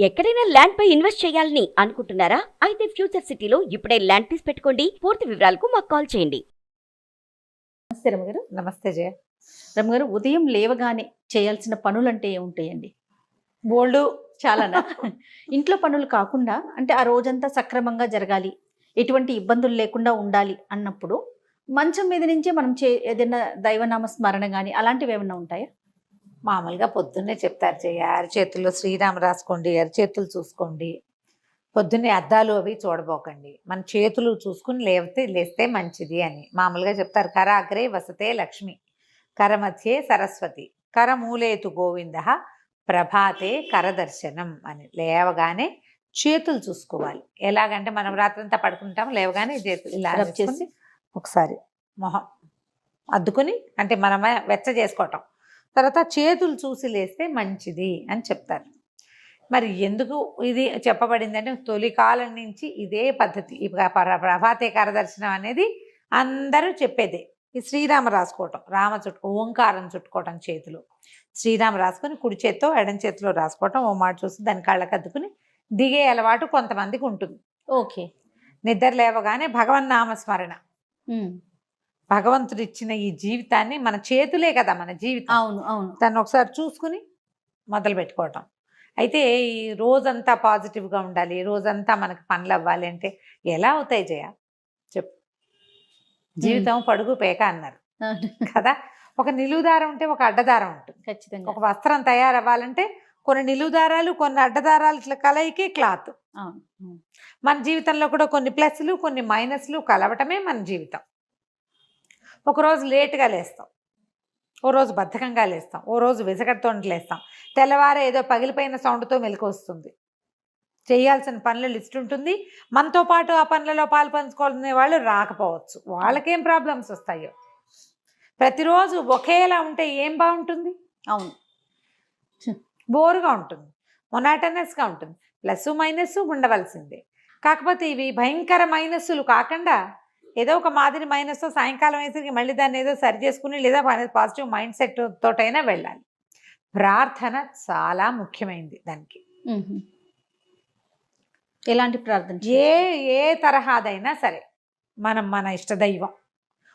ఎక్కడైనా ల్యాండ్ పై ఇన్వెస్ట్ చేయాలని అనుకుంటున్నారా? అయితే ఫ్యూచర్ సిటీలో ఇప్పుడే ల్యాండ్ తీసి పెట్టుకోండి. పూర్తి వివరాలకు మాకు కాల్ చేయండి. నమస్తే రమగారు. నమస్తే జయ. రమగారు, ఉదయం లేవగానే చేయాల్సిన పనులంటే ఏముంటాయండి? బోల్డు. చాలానా? ఇంట్లో పనులు కాకుండా అంటే ఆ రోజంతా సక్రమంగా జరగాలి, ఎటువంటి ఇబ్బందులు లేకుండా ఉండాలి అన్నప్పుడు మంచం మీద నుంచే మనం ఏదైనా దైవనామ స్మరణ కానీ అలాంటివి ఏమైనా ఉంటాయా? మామూలుగా పొద్దున్నే చెప్తారు జయ, అరచేతుల్లో శ్రీరామ రాసుకోండి, అరచేతులు చూసుకోండి, పొద్దున్నే అద్దాలు అవి చూడబోకండి, మన చేతులు చూసుకుని లేస్తే మంచిది అని మామూలుగా చెప్తారు. కరాగ్రే వసతే లక్ష్మి, కరమధ్యే సరస్వతి, కరమూలేతు గోవింద, ప్రభాతే కరదర్శనం అని. లేవగానే చేతులు చూసుకోవాలి. ఎలాగంటే మనం రాత్రంతా పడుకుంటాం, లేవగానే చేతులు ఇలా రబ్ చేసి ఒకసారి మొహం అద్దుకుని, అంటే మనం వెచ్చ చేసుకోవటం, తర్వాత చేతులు చూసి లేస్తే మంచిది అని చెప్తారు. మరి ఎందుకు ఇది చెప్పబడిందంటే తొలి కాలం నుంచి ఇదే పద్ధతి. ప్రభాతే కరదర్శనం అనేది అందరూ చెప్పేదే. ఈ శ్రీరామ రాసుకోవటం, ఓంకారం చుట్టుకోవటం, చేతులు శ్రీరామ రాసుకొని కుడి చేత్తో ఎడం చేతిలో రాసుకోవటం, ఓ మాట చూసి దాని కళ్ళకద్దుకుని దిగే అలవాటు కొంతమందికి ఉంటుంది. ఓకే. నిద్ర లేవగానే భగవన్నామస్మరణ. భగవంతుడు ఇచ్చిన ఈ జీవితాన్ని, మన చేతులే కదా మన జీవితం. అవును అవును. దాన్ని ఒకసారి చూసుకుని మొదలు పెట్టుకోవటం. అయితే ఈ రోజంతా పాజిటివ్గా ఉండాలి, రోజంతా మనకి పనులు అవ్వాలి అంటే ఎలా అవుతాయి జయ? చెప్పు. జీవితం పడుగు పేక అన్నారు కదా. ఒక నిలువుదారం ఉంటే ఒక అడ్డదారం ఉంటుంది. ఖచ్చితంగా. ఒక వస్త్రం తయారవ్వాలంటే కొన్ని నిలువుదారాలు కొన్ని అడ్డదారాలు ఇట్లా కలయికే క్లాత్. మన జీవితంలో కూడా కొన్ని ప్లస్లు కొన్ని మైనస్లు కలవటమే మన జీవితం. ఒకరోజు లేటుగా లేస్తాం, ఓ రోజు బద్ధకంగా లేస్తాం, ఓ రోజు విసగడతో లేస్తాం, తెల్లవారే ఏదో పగిలిపోయిన సౌండ్తో మెలకు వస్తుంది. చేయాల్సిన పనుల లిస్ట్ ఉంటుంది. మనతో పాటు ఆ పనులలో పాలు పంచుకోవాలనే వాళ్ళు రాకపోవచ్చు. వాళ్ళకేం ప్రాబ్లమ్స్ వస్తాయో. ప్రతిరోజు ఒకేలా ఉంటే ఏం బాగుంటుంది? అవును, బోరుగా ఉంటుంది, మొనాటనస్గా ఉంటుంది. ప్లస్ మైనస్ ఉండవలసిందే. కాకపోతే ఇవి భయంకర మైనస్సులు కాకుండా ఏదో ఒక మాదిరి మైనస్ సాయంకాలం వేసరికి మళ్ళీ దాన్ని ఏదో సరి చేసుకుని లేదా పాజిటివ్ మైండ్ సెట్ తోటైనా వెళ్ళాలి. ప్రార్థన చాలా ముఖ్యమైనది దానికి. ఎలాంటి ప్రార్థన? ఏ తరహాదైనా సరే మన ఇష్టదైవం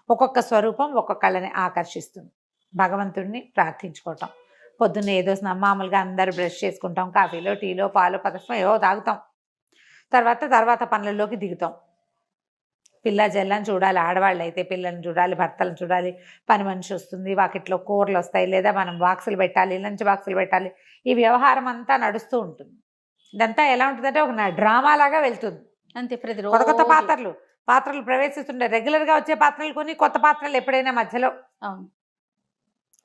ఒక్కొక్క స్వరూపం ఒక్కొక్కళ్ళని ఆకర్షిస్తుంది. భగవంతుడిని ప్రార్థించుకోవటం. పొద్దున్న ఏదో మామూలుగా అందరూ బ్రష్ చేసుకుంటాం, కాఫీలో టీలో పాలు పదస్వం ఏవో తాగుతాం, తర్వాత పనులలోకి దిగుతాం. పిల్ల జల్లని చూడాలి, ఆడవాళ్ళు అయితే పిల్లల్ని చూడాలి, భర్తలను చూడాలి, పని మనిషి వస్తుంది, వాకిట్లో కూరలు వస్తాయి, లేదా మనం బాక్సులు పెట్టాలి, లంచ్ బాక్సులు పెట్టాలి. ఈ వ్యవహారం అంతా నడుస్తూ ఉంటుంది. ఇదంతా ఎలా ఉంటుందంటే ఒక డ్రామా లాగా వెళ్తుంది. అంతే. కొత్త పాత్రలు ప్రవేశిస్తుండే, రెగ్యులర్గా వచ్చే పాత్రలు కొన్ని, కొత్త పాత్రలు ఎప్పుడైనా మధ్యలో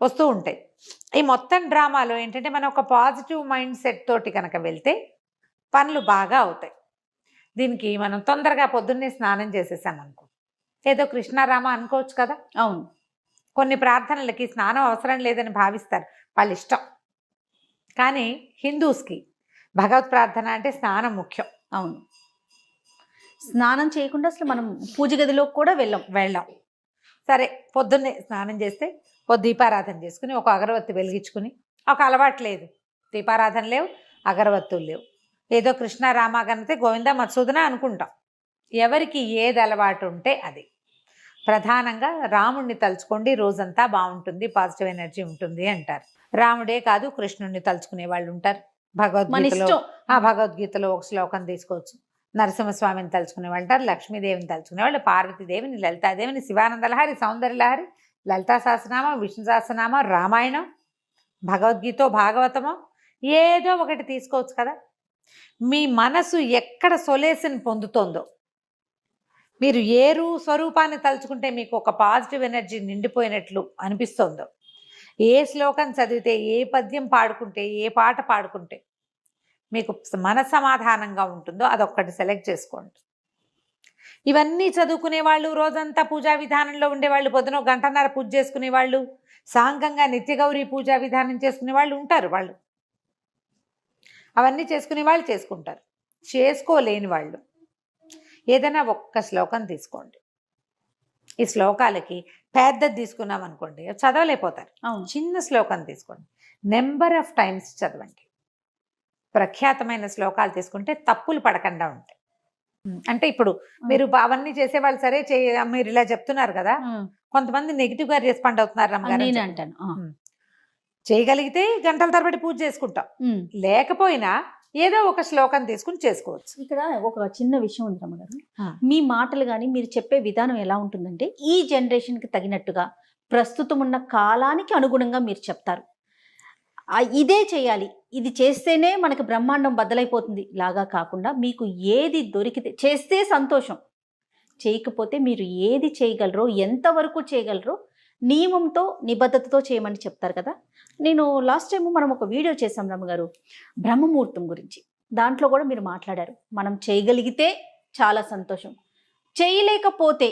వస్తూ ఉంటాయి. ఈ మొత్తం డ్రామాలో ఏంటంటే మనం ఒక పాజిటివ్ మైండ్ సెట్ తోటి కనుక వెళ్తే పనులు బాగా అవుతాయి. దీనికి మనం తొందరగా పొద్దున్నే స్నానం చేసేసాం అనుకో, ఏదో కృష్ణారామ అనుకోవచ్చు కదా. అవును. కొన్ని ప్రార్థనలకి స్నానం అవసరం లేదని భావిస్తారు, వాళ్ళ ఇష్టం. కానీ హిందూస్కి భగవత్ ప్రార్థన అంటే స్నానం ముఖ్యం. అవును. స్నానం చేయకుండా అసలు మనం పూజ గదిలోకి కూడా వెళ్ళాం. సరే, పొద్దున్నే స్నానం చేస్తే దీపారాధన చేసుకుని ఒక అగరవత్తి వెలిగించుకుని, ఒక అలవాటు లేదు, దీపారాధన లేవు, అగరవత్తులు లేవు, ఏదో కృష్ణారామ కనితే గోవింద మత్సూదన అనుకుంటాం. ఎవరికి ఏది అలవాటు ఉంటే అది. ప్రధానంగా రాముడిని తలుచుకోండి, రోజంతా బాగుంటుంది, పాజిటివ్ ఎనర్జీ ఉంటుంది అంటారు. రాముడే కాదు, కృష్ణుడిని తలుచుకునే వాళ్ళు ఉంటారు. భగవద్గీతలో ఒక శ్లోకం తీసుకోవచ్చు. నరసింహస్వామిని తలుచుకునే వాళ్ళు ఉంటారు, లక్ష్మీదేవిని తలుచుకునే వాళ్ళు, పార్వతీదేవిని, లలితాదేవిని, శివానందలహరి, సౌందర్యలహరి, లలితా సహస్రనామం, విష్ణు సహస్రనామం, రామాయణం, భగవద్గీత, భాగవతమో ఏదో ఒకటి తీసుకోవచ్చు కదా. మీ మనసు ఎక్కడ సొలేషన్ పొందుతోందో, మీరు ఏ స్వరూపాన్ని తలుచుకుంటే మీకు ఒక పాజిటివ్ ఎనర్జీ నిండిపోయినట్లు అనిపిస్తుందో, ఏ శ్లోకం చదివితే, ఏ పద్యం పాడుకుంటే, ఏ పాట పాడుకుంటే మీకు మన సమాధానంగా ఉంటుందో అదొక్కటి సెలెక్ట్ చేసుకోండి. ఇవన్నీ చదువుకునే వాళ్ళు, రోజంతా పూజా విధానంలో ఉండేవాళ్ళు, పొద్దున గంటన్నర పూజ చేసుకునే వాళ్ళు, సాంఘంగా నిత్యగౌరీ పూజా విధానం చేసుకునే వాళ్ళు ఉంటారు. వాళ్ళు అవన్నీ చేసుకునే వాళ్ళు చేసుకుంటారు. చేసుకోలేని వాళ్ళు ఏదైనా ఒక్క శ్లోకం తీసుకోండి. ఈ శ్లోకాలకి పెద్దది తీసుకున్నాం అనుకోండి, చదవలేకపోతారు. చిన్న శ్లోకం తీసుకోండి, నెంబర్ ఆఫ్ టైమ్స్ చదవండి. ప్రఖ్యాతమైన శ్లోకాలు తీసుకుంటే తప్పులు పడకుండా ఉంటాయి. అంటే ఇప్పుడు మీరు అవన్నీ చేసేవాళ్ళు సరే మీరు ఇలా చెప్తున్నారు కదా, కొంతమంది నెగిటివ్ గా రెస్పాండ్ అవుతున్నారు రమ్మగారు. నేను అంటాను చేయగలిగితే గంటల తరబడి పూజ చేసుకుంటాం, లేకపోయినా ఏదో ఒక శ్లోకం తీసుకుని చేసుకోవచ్చు. ఇక్కడ ఒక చిన్న విషయం ఉంది రమ్మగారు, మీ మాటలు కానీ మీరు చెప్పే విధానం ఎలా ఉంటుందంటే ఈ జనరేషన్ కి తగినట్టుగా ప్రస్తుతం ఉన్న కాలానికి అనుగుణంగా మీరు చెప్తారు. ఇదే చేయాలి, ఇది చేస్తేనే మనకు బ్రహ్మాండం బద్దలైపోతుంది లాగా కాకుండా మీకు ఏది దొరికితే చేస్తే సంతోషం, చేయకపోతే మీరు ఏది చేయగలరో ఎంతవరకు చేయగలరో నియమంతో నిబద్ధతతో చేయమని చెప్తారు కదా. నేను లాస్ట్ టైం మనం ఒక వీడియో చేసాం రమ్మగారు బ్రహ్మముహూర్తం గురించి, దాంట్లో కూడా మీరు మాట్లాడారు మనం చేయగలిగితే చాలా సంతోషం, చేయలేకపోతే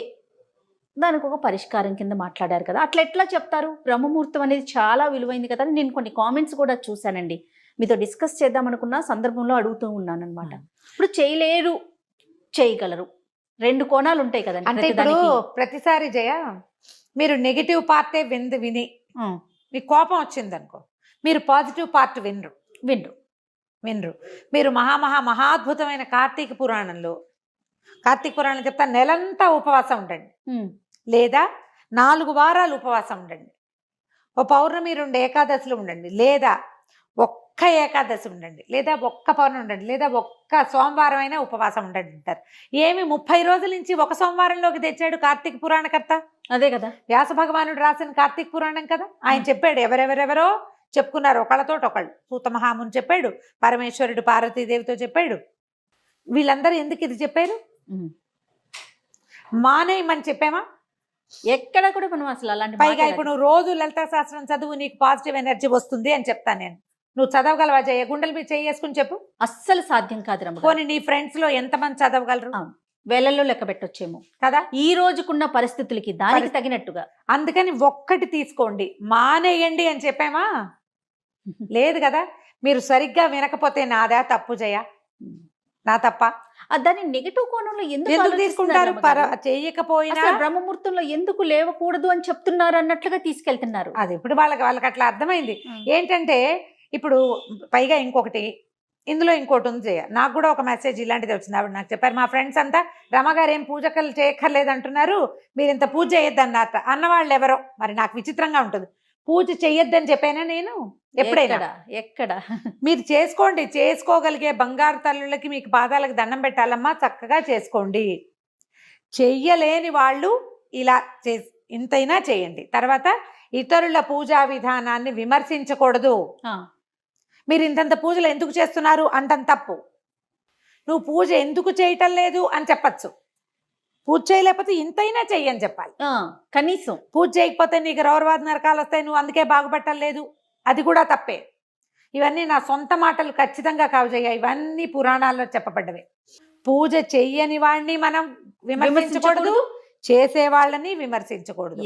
దానికి ఒక పరిష్కారం కింద మాట్లాడారు కదా. అట్లా ఎట్లా చెప్తారు? బ్రహ్మముహూర్తం అనేది చాలా విలువైంది కదా. నేను కొన్ని కామెంట్స్ కూడా చూశానండి, మీతో డిస్కస్ చేద్దాం అనుకున్న సందర్భంలో అడుగుతూ ఉన్నాను అనమాట. ఇప్పుడు చేయలేరు చేయగలరు రెండు కోణాలు ఉంటాయి కదండి. అంటే ఇప్పుడు ప్రతిసారి జయ మీరు నెగిటివ్ పార్టే విని మీకు కోపం వచ్చింది అనుకో, మీరు పాజిటివ్ పార్ట్ వినరు. మీరు మహాద్భుతమైన కార్తీక పురాణం చెప్తా నెలంతా ఉపవాసం ఉండండి, లేదా 4 వారాలు ఉపవాసం ఉండండి, ఓ పౌర్ణమి 2 ఏకాదశులు ఉండండి, లేదా ఒక్క ఏకాదశి ఉండండి, లేదా ఒక్క పౌర్ణమి ఉండండి, లేదా ఒక్క సోమవారం అయినా ఉపవాసం ఉండండి అంటారు. ఏమి 30 రోజుల నుంచి ఒక సోమవారంలోకి తెచ్చాడు కార్తీక పురాణకర్త? అదే కదా వ్యాస భగవానుడు రాసిన కార్తీక పురాణం కదా. ఆయన చెప్పాడు, ఎవరెవరెవరో చెప్పుకున్నారు ఒకళ్ళతోటి ఒకళ్ళు. సూత మహాముని చెప్పాడు, పరమేశ్వరుడు పార్వతీదేవితో చెప్పాడు. వీళ్ళందరూ ఎందుకు ఇది చెప్పారు? మానేయమని చెప్పామా? ఎక్కడ కూడా మనం అసలు అలాంటి పైగా ఇప్పుడు నువ్వు రోజు లలితా శాస్త్రం చదువు, నీకు పాజిటివ్ ఎనర్జీ వస్తుంది అని చెప్తాను నేను. నువ్వు చదవగలవా జయ? గుండెల మీద చేసుకుని చెప్పు. అస్సలు సాధ్యం కాదు రమ్మ. పోనీ నీ ఫ్రెండ్స్ లో ఎంతమంది చదవగలరు? వేలల్లో లెక్క పెట్టొచ్చేమో కదా ఈ రోజుకున్న పరిస్థితులకి దానికి తగినట్టుగా. అందుకని ఒక్కటి తీసుకోండి, మానేయండి అని చెప్పామా? లేదు కదా. మీరు సరిగ్గా వినకపోతే నాదా తప్పు జయ? నా తప్ప? దాన్ని నెగిటివ్ కోణంలో ఎందుకు తీసుకుంటారు? చేయకపోయినా బ్రహ్మముహూర్తంలో ఎందుకు లేవకూడదు అని చెప్తున్నారు అన్నట్లుగా తీసుకెళ్తున్నారు. అది ఇప్పుడు వాళ్ళకి అట్లా అర్థమైంది. ఏంటంటే ఇప్పుడు పైగా ఇందులో ఇంకోటి ఉంది జయ. నాకు కూడా ఒక మెసేజ్ ఇలాంటిది వచ్చింది. ఆవిడ నాకు చెప్పారు, మా ఫ్రెండ్స్ అంతా రమగారు ఏం పూజకలు చేయక్కర్లేదు అంటున్నారు, మీరు ఇంత పూజ చేయొద్దన్నారు అన్నవాళ్ళు ఎవరో. మరి నాకు విచిత్రంగా ఉంటుంది. పూజ చెయ్యొద్దని చెప్పానా నేను ఎప్పుడైనా? ఎక్కడ మీరు చేసుకోండి, చేసుకోగలిగే బంగారు తల్లులకి మీకు పాదాలకు దండం పెట్టాలమ్మా, చక్కగా చేసుకోండి. చెయ్యలేని వాళ్ళు ఇలా ఇంతైనా చేయండి. తర్వాత ఇతరుల పూజా విధానాన్ని విమర్శించకూడదు. మీరు ఇంతంత పూజలు ఎందుకు చేస్తున్నారు అంటం తప్పు. నువ్వు పూజ ఎందుకు చేయటం లేదు అని చెప్పచ్చు. పూజ చేయలేకపోతే ఇంతైనా చెయ్యని చెప్పాలి. కనీసం పూజ చేయకపోతే నీకు రౌరవాద నరకాలు వస్తాయి, నువ్వు అందుకే బాగుపట్టలేదు, అది కూడా తప్పే. ఇవన్నీ నా సొంత మాటలు ఖచ్చితంగా కావు జయ, ఇవన్నీ పురాణాల్లో చెప్పబడ్డవే. పూజ చెయ్యని వాడిని మనం విమర్శించకూడదు, చేసే వాళ్ళని విమర్శించకూడదు.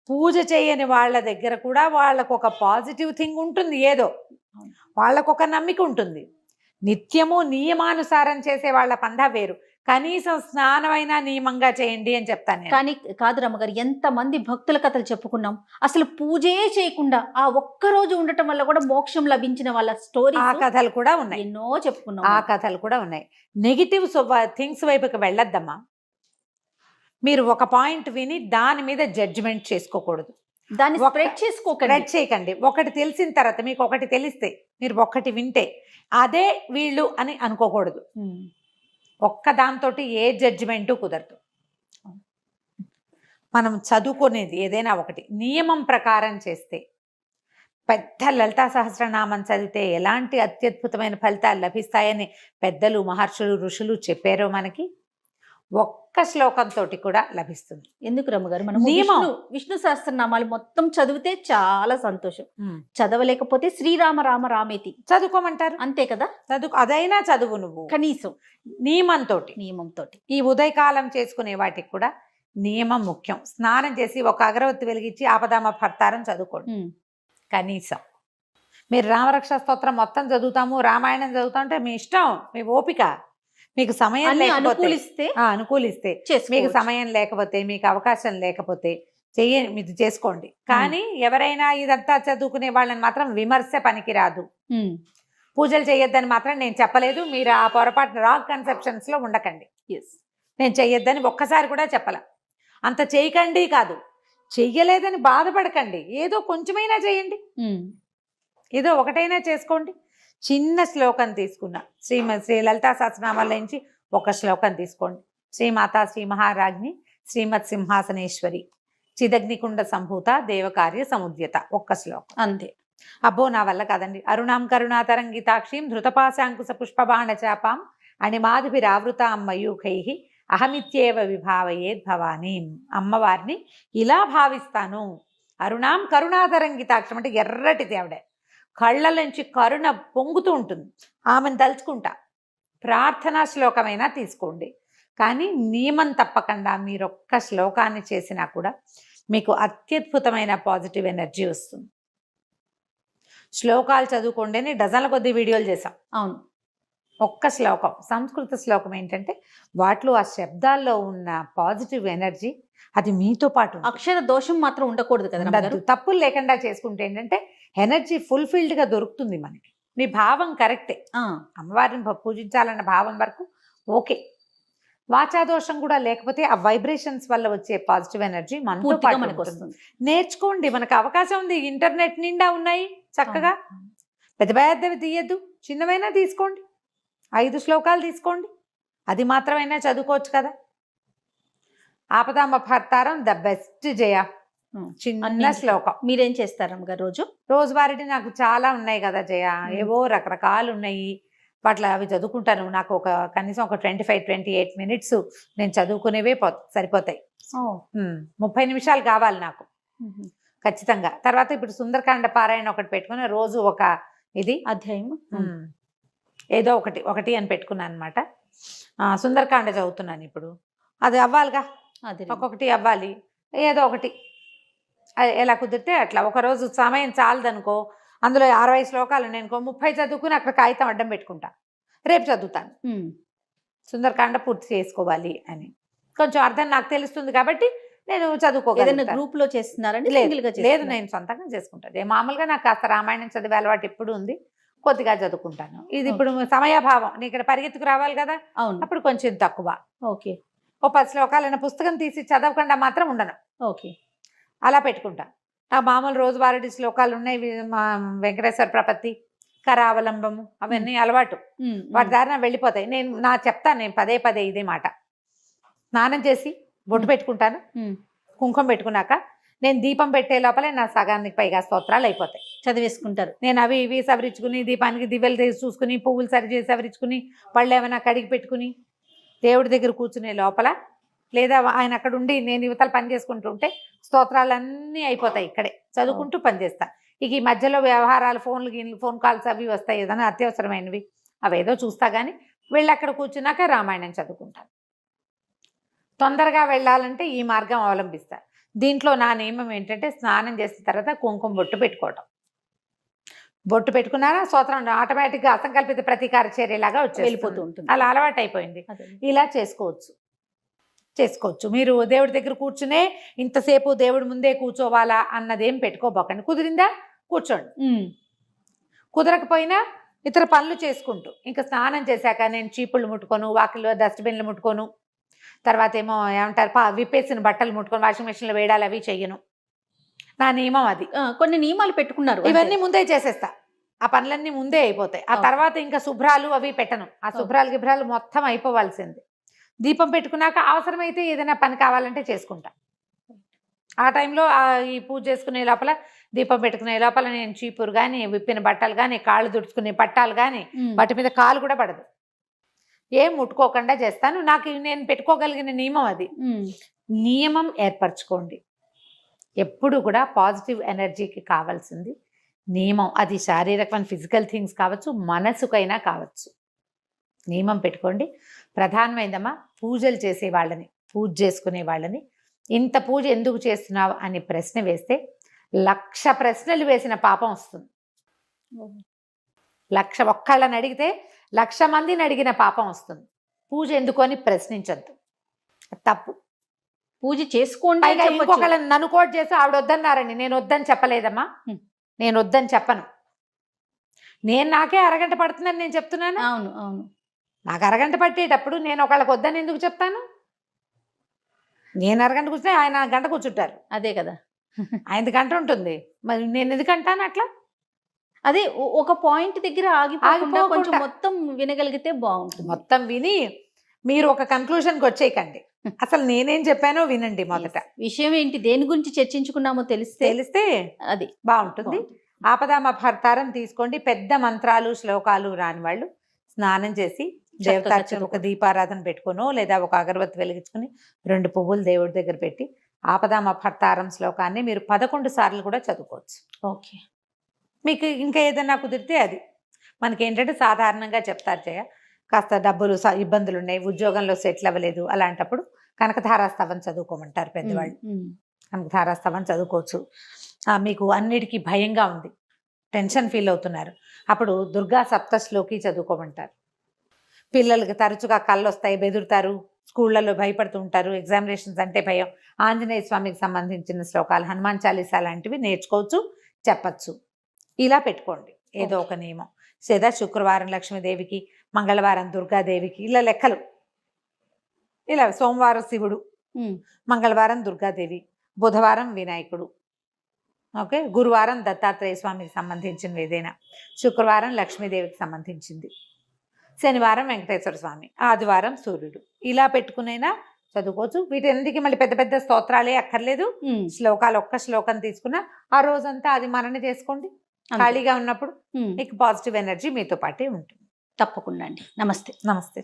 పూజ చేయని వాళ్ళ దగ్గర కూడా వాళ్ళకు ఒక పాజిటివ్ థింగ్ ఉంటుంది, ఏదో వాళ్ళకు ఒక నమ్మిక ఉంటుంది. నిత్యము నియమానుసారం చేసే వాళ్ళ పందా వేరు. కనీసం స్నానమైనా నియమంగా చేయండి అని చెప్తాను. కానీ కాదు రమ్మగారు, ఎంతమంది భక్తుల కథలు చెప్పుకున్నాం, అసలు పూజే చేయకుండా ఆ ఒక్కరోజు ఉండటం వల్ల కూడా మోక్షం లభించిన వాళ్ళ స్టోరీ, ఆ కథలు కూడా ఉన్నాయి, ఎన్నో చెప్పుకున్నాం. ఆ కథలు కూడా ఉన్నాయి. నెగిటివ్ థింగ్స్ వైపుకి వెళ్ళొద్దమ్మా. మీరు ఒక పాయింట్ విని దాని మీద జడ్జిమెంట్ చేసుకోకూడదు, దాన్ని స్ప్రెడ్ చేయకండి. ఒకటి తెలిసిన తర్వాత మీకు ఒకటి తెలిస్తే మీరు ఒకటి వింటే అదే వీళ్ళు అని అనుకోకూడదు. ఒక్క దాంతో ఏ జడ్జిమెంటు కుదరదు. మనం చదువుకునేది ఏదైనా ఒకటి నియమం ప్రకారం చేస్తే, పెద్ద లలితా సహస్రనామం చదివితే ఎలాంటి అత్యద్భుతమైన ఫలితాలు లభిస్తాయని పెద్దలు, మహర్షులు, ఋషులు చెప్పారో మనకి ఒక్క శ్లోకంతో కూడా లభిస్తుంది. ఎందుకు రమ్మగారు, మనం విష్ణు సహస్రనామాలు మొత్తం చదివితే చాలా సంతోషం. చదవలేకపోతే శ్రీరామ రామ రామేతి చదువుకోమంటారు, అంతే కదా. అదైనా చదువు నువ్వు కనీసం నియమంతో. ఈ ఉదయకాలం చేసుకునే వాటికి కూడా నియమం ముఖ్యం. స్నానం చేసి ఒక అగరవత్తి వెలిగించి ఆపదామ భర్తారం చదువుకోండి కనీసం. మీరు రామరక్ష స్తోత్రం మొత్తం చదువుతాము, రామాయణం చదువుతామంటే మీ ఇష్టం, మీ ఓపిక. మీకు సమయం అనుకూలిస్తే మీకు సమయం లేకపోతే, మీకు అవకాశం లేకపోతే మీరు చేసుకోండి. కానీ ఎవరైనా ఇదంతా చదువుకునే వాళ్ళని మాత్రం విమర్శ పనికిరాదు. పూజలు చేయొద్దని మాత్రం నేను చెప్పలేదు. మీరు ఆ పొరపాటు రాంగ్ కన్సెప్షన్స్లో ఉండకండి. ఎస్. నేను చెయ్యొద్దని ఒక్కసారి కూడా చెప్పాల. అంత చేయకండి కాదు, చెయ్యలేదని బాధపడకండి. ఏదో కొంచెమైనా చేయండి, ఏదో ఒకటైనా చేసుకోండి. చిన్న శ్లోకం తీసుకున్నా, శ్రీ లలితా సహస్రనామాల నుంచి ఒక శ్లోకం తీసుకోండి. శ్రీమాతా శ్రీ మహారాజ్ని శ్రీమత్ సింహాసనేశ్వరి చిదగ్నికుండ సంభూత దేవకార్య సముద్యత, ఒక్క శ్లోకం అంతే. అబ్బో నా వల్ల కాదండి. అరుణాం కరుణాతరంగితాక్షీం ధృతపాశాంకుశ పుష్పబాణ చాపాం అణిమాదిభిరావృతాం మయూఖై అహమిత్యేవ విభావయేద్ భవానీం. అమ్మవారిని ఇలా భావిస్తాను. అరుణాం కరుణాతరంగితాక్షం అంటే ఎర్రటిది ఆవిడ, కళ్ళ నుంచి కరుణ పొంగుతూ ఉంటుంది. ఆమెను తలుచుకుంటా. ప్రార్థనా శ్లోకమైనా తీసుకోండి, కానీ నియమం తప్పకుండా మీరు ఒక్క శ్లోకాన్ని చేసినా కూడా మీకు అత్యద్భుతమైన పాజిటివ్ ఎనర్జీ వస్తుంది. శ్లోకాలు చదువుకోండి అని డజన్ల కొద్ది వీడియోలు చేసాం. అవును. ఒక్క శ్లోకం, సంస్కృత శ్లోకం ఏంటంటే వాటిలో ఆ శబ్దాల్లో ఉన్న పాజిటివ్ ఎనర్జీ అది మీతో పాటు అక్షర దోషం మాత్రం ఉండకూడదు కదా ఉండద్దు. తప్పులు లేకుండా చేసుకుంటే ఏంటంటే ఎనర్జీ ఫుల్ఫిల్డ్గా దొరుకుతుంది మనకి. మీ భావం కరెక్టే, అమ్మవారిని పూజించాలన్న భావం వరకు ఓకే. వాచాదోషం కూడా లేకపోతే ఆ వైబ్రేషన్స్ వల్ల వచ్చే పాజిటివ్ ఎనర్జీ మనతో పాటు మనకు ఉంటుంది. వస్తుంది. నేర్చుకోండి, మనకు అవకాశం ఉంది. ఇంటర్నెట్ నిండా ఉన్నాయి చక్కగా. పెద్ద పెద్దవి తీయద్దు, చిన్నవైనా తీసుకోండి. 5 శ్లోకాలు తీసుకోండి, అది మాత్రమైనా చదువుకోవచ్చు కదా. ఆపదామపహర్తారం ద బెస్ట్ జయ, చిన్న శ్లోకం. మీరేం చేస్తారు అమ్మగారు రోజు? రోజువారీ నాకు చాలా ఉన్నాయి కదా జయ, ఏవో రకరకాలు ఉన్నాయి. వాటిలో అవి చదువుకుంటాను. నాకు ఒక కనీసం ఒక 25-28 మినిట్స్ నేను చదువుకునేవే సరిపోతాయి. 30 నిమిషాలు కావాలి నాకు ఖచ్చితంగా. తర్వాత ఇప్పుడు సుందరకాండ పారాయణ ఒకటి పెట్టుకుని రోజు ఒక ఇది అధ్యాయం ఏదో ఒకటి అని పెట్టుకున్నాను అనమాట. సుందరకాండ చదువుతున్నాను ఇప్పుడు. అది అవ్వాలిగా, ఒక్కొక్కటి అవ్వాలి, ఏదో ఒకటి ఎలా కుదిరితే అట్లా. ఒకరోజు సమయం చాలదనుకో, అందులో 60 శ్లోకాలు నేను 30 చదువుకుని అక్కడ కాగితం అడ్డం పెట్టుకుంటా, రేపు చదువుతాను. సుందరకాండ పూర్తి చేసుకోవాలి అని కొంచెం అర్థం నాకు తెలుస్తుంది కాబట్టి నేను చదువుకోగలను. గ్రూప్ లో చేస్తున్నారండి? లేదు, నేను సొంతంగా చేసుకుంటాను. మామూలుగా నాకు కాస్త రామాయణం చదివే అలవాటు ఎప్పుడు ఉంది, కొద్దిగా చదువుకుంటాను. ఇది ఇప్పుడు సమయాభావం, నీ ఇక్కడ పరిగెత్తుకు రావాలి కదా, అవును, అప్పుడు కొంచెం తక్కువ. ఓకే. ఓ 10 శ్లోకాలైన పుస్తకం తీసి చదవకుండా మాత్రం ఉండను. ఓకే, అలా పెట్టుకుంటా. నా మామూలు రోజువారీ శ్లోకాలు ఉన్నాయి, మా వెంకటేశ్వర ప్రపత్తి, కరావలంబము, అవన్నీ అలవాటు. వాటి దారిన వెళ్ళిపోతాయి. నేను చెప్తాను, నేను పదే ఇదే మాట. స్నానం చేసి బొట్టు పెట్టుకుంటాను, కుంకుమ పెట్టుకున్నాక నేను దీపం పెట్టే లోపలే నా సగానికి పైగా స్తోత్రాలు అయిపోతాయి. చదివేసుకుంటారు. నేను అవి ఇవి సవరించుకుని, దీపానికి దివ్యలు తీసి చూసుకుని, పువ్వులు సరిచేసి సవరించుకుని, పళ్ళు ఏమైనా కడిగి పెట్టుకుని దేవుడి దగ్గర కూర్చునే లోపల, లేదా ఆయన అక్కడ ఉండి నేను యువతలు పని చేసుకుంటూ ఉంటే స్తోత్రాలన్నీ అయిపోతాయి. ఇక్కడే చదువుకుంటూ పనిచేస్తా. ఇక ఈ మధ్యలో వ్యవహారాలు, ఫోన్ కాల్స్ అవి వస్తాయి, ఏదైనా అత్యవసరమైనవి, అవేదో చూస్తా. కానీ వెళ్ళి అక్కడ కూర్చున్నాక రామాయణం చదువుకుంటాను. తొందరగా వెళ్ళాలంటే ఈ మార్గం అవలంబిస్తా. దీంట్లో నా నియమం ఏంటంటే స్నానం చేసిన తర్వాత కుంకుమ బొట్టు పెట్టుకోవటం. బొట్టు పెట్టుకున్నారా స్తోత్రం ఆటోమేటిక్గా అసంకల్పిత ప్రతీకార చర్యలాగా వెళ్ళిపోతూ ఉంటుంది. అలా అలవాటు అయిపోయింది. ఇలా చేసుకోవచ్చు. మీరు దేవుడి దగ్గర కూర్చునే ఇంతసేపు దేవుడి ముందే కూర్చోవాలా అన్నదేం పెట్టుకోబోకండి. కుదిరిందా కూర్చోండి, కుదరకపోయినా ఇతర పనులు చేసుకుంటూ. ఇంకా స్నానం చేశాక నేను చీపుళ్ళు ముట్టుకోను, వాకిల్లో డస్ట్బిన్లు ముట్టుకోను, తర్వాత ఏమో ఏమంటారు విప్పేసిన బట్టలు ముట్టుకొని వాషింగ్ మెషిన్లో వేయడాలి, అవి చెయ్యను. నా నియమం అది. కొన్ని నియమాలు పెట్టుకున్నారు, ఇవన్నీ ముందే చేసేస్తా. ఆ పనులన్నీ ముందే అయిపోతాయి. ఆ తర్వాత ఇంకా శుభ్రాలు అవి పెట్టను. ఆ గిభ్రాలు మొత్తం అయిపోవాల్సింది. దీపం పెట్టుకున్నాక అవసరమైతే ఏదైనా పని కావాలంటే చేసుకుంటా. ఆ టైంలో ఈ పూజ చేసుకునే లోపల, దీపం పెట్టుకునే లోపల నేను చీపురు కానీ, విప్పిన బట్టలు కానీ, కాళ్ళు దుడుచుకునే పట్టాలు కానీ, వాటి మీద కాలు కూడా పడదు, ఏం ముట్టుకోకుండా చేస్తాను. నాకు నేను పెట్టుకోగలిగిన నియమం అది. నియమం ఏర్పరచుకోండి. ఎప్పుడు కూడా పాజిటివ్ ఎనర్జీకి కావాల్సింది నియమం. అది శారీరకమైన ఫిజికల్ థింగ్స్ కావచ్చు, మనసుకైనా కావచ్చు. నియమం పెట్టుకోండి. ప్రధానమైందమ్మా పూజలు చేసే వాళ్ళని, పూజ చేసుకునే వాళ్ళని, ఇంత పూజ ఎందుకు చేస్తున్నావు అని ప్రశ్న వేస్తే 1,00,000 ప్రశ్నలు వేసిన పాపం వస్తుంది. 1,00,000 ఒక్కళ్ళని అడిగితే 1,00,000 మందిని అడిగిన పాపం వస్తుంది. పూజ ఎందుకు అని ప్రశ్నించద్దు, తప్పు. పూజ చేసుకోండి. ఇంకొకళ్ళని నన్ను కోట్ చేసి ఆవిడ వద్దన్నారండి, నేను వద్దని చెప్పలేదమ్మా, నేను వద్దని చెప్పను. నేను నాకే అరగంట పడుతుందని నేను చెప్తున్నాను. అవును అవును. నాకు అరగంట పట్టేటప్పుడు నేను ఒకళ్ళకి వద్దని ఎందుకు చెప్తాను? నేను అరగంట కూర్చుంటే ఆయన గంట కూర్చుంటారు. అదే కదా. ఆయనది గంట ఉంటుంది, మరి నేను ఎందుకు అంటాను అట్లా? అదే ఒక పాయింట్ దగ్గర ఆగిపోకుండా కొంచెం ఆగిపోకుండా. మొత్తం వినగలిగితే బాగుంటుంది. మొత్తం విని మీరు ఒక కన్క్లూషన్కి వచ్చేయకండి. అసలు నేనేం చెప్పానో వినండి మొదట. విషయం ఏంటి, దేని గురించి చర్చించుకున్నామో తెలిస్తే అది బాగుంటుంది. ఆపదామపహర్తారం తీసుకోండి. పెద్ద మంత్రాలు శ్లోకాలు రాని వాళ్ళు స్నానం చేసి దేవతార్చన ఒక దీపారాధన పెట్టుకునో లేదా ఒక అగరబత్తి వెలిగించుకుని 2 పువ్వులు దేవుడి దగ్గర పెట్టి ఆపదామపహర్తారం శ్లోకాన్ని మీరు 11 సార్లు కూడా చదువుకోవచ్చు. ఓకే. మీకు ఇంకా ఏదైనా కుదిరితే అది. మనకేంటంటే సాధారణంగా చెప్తారు జయ, కాస్త డబ్బులు ఇబ్బందులు ఉన్నాయి, ఉద్యోగంలో సెటిల్ అవ్వలేదు, అలాంటప్పుడు కనకధారాస్తవం చదువుకోమంటారు పెద్దవాళ్ళు. కనకధారాస్తవం చదువుకోవచ్చు. మీకు అన్నిటికీ భయంగా ఉంది, టెన్షన్ ఫీల్ అవుతున్నారు, అప్పుడు దుర్గా సప్తశ్లోకి చదువుకోమంటారు. పిల్లలకి తరచుగా కళ్ళు వస్తాయి, బెదురుతారు, స్కూళ్ళల్లో భయపడుతూ ఉంటారు, ఎగ్జామినేషన్స్ అంటే భయం, ఆంజనేయ స్వామికి సంబంధించిన శ్లోకాలు, హనుమాన్ చాలీసా లాంటివి నేర్చుకోవచ్చు, చెప్పచ్చు. ఇలా పెట్టుకోండి ఏదో ఒక నియమం. లేదా శుక్రవారం లక్ష్మీదేవికి, మంగళవారం దుర్గాదేవికి, ఇలా లెక్కలు. ఇలా సోమవారం శివుడు, మంగళవారం దుర్గాదేవి, బుధవారం వినాయకుడు, ఓకే, గురువారం దత్తాత్రేయ స్వామికి సంబంధించినవి ఏదైనా, శుక్రవారం లక్ష్మీదేవికి సంబంధించింది, శనివారం వెంకటేశ్వర స్వామి, ఆదివారం సూర్యుడు. ఇలా పెట్టుకునైనా చదువుకోవచ్చు. వీటన్నిటికీ మళ్ళీ పెద్ద పెద్ద స్తోత్రాలే అక్కర్లేదు. శ్లోకాలు ఒక్క శ్లోకం తీసుకున్నా ఆ రోజంతా అది మనన చేసుకోండి. ఖాళీగా ఉన్నప్పుడు మీకు పాజిటివ్ ఎనర్జీ మీతో పాటే ఉంటుంది. తప్పకుండా అండి. నమస్తే. నమస్తే.